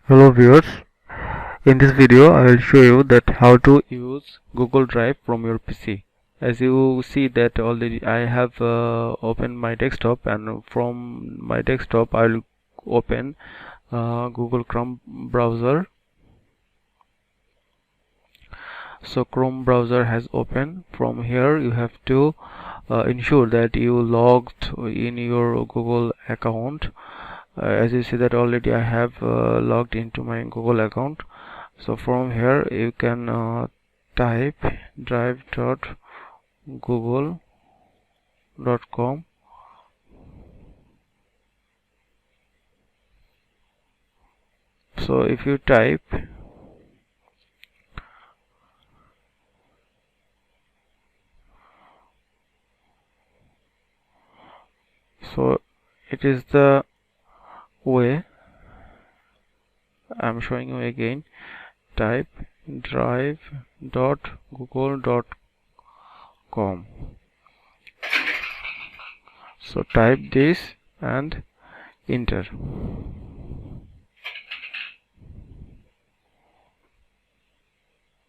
Hello viewers, in this video I will show you that how to use Google Drive from your PC. As you see that already I have opened my desktop, and from my desktop I will open Google Chrome browser. So Chrome browser has opened. From here you have to ensure that you logged in your Google account. As you see that already I have logged into my Google account. So from here you can type drive.google.com. So if you type, so it is the way I'm showing you again. Type drive.google.com. So type this and enter.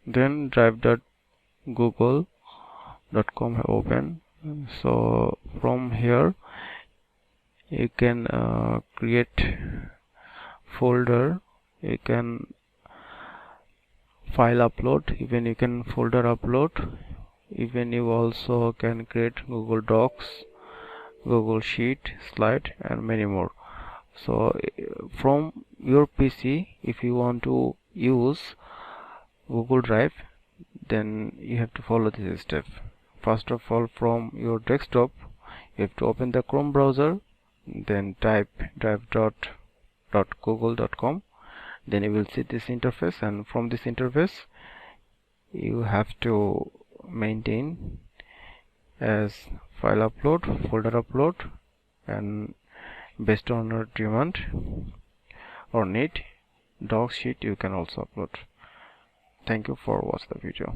Then drive.google.com open. So from here you can create folder, you can file upload, even you can folder upload, even you also can create Google Docs, Google Sheet, slide, and many more. So from your PC, if you want to use Google Drive, then you have to follow this step. First of all, from your desktop you have to open the Chrome browser, then type drive.google.com. then you will see this interface, and from this interface you have to maintain as file upload, folder upload, and based on your demand or need, doc sheet you can also upload. Thank you for watching the video.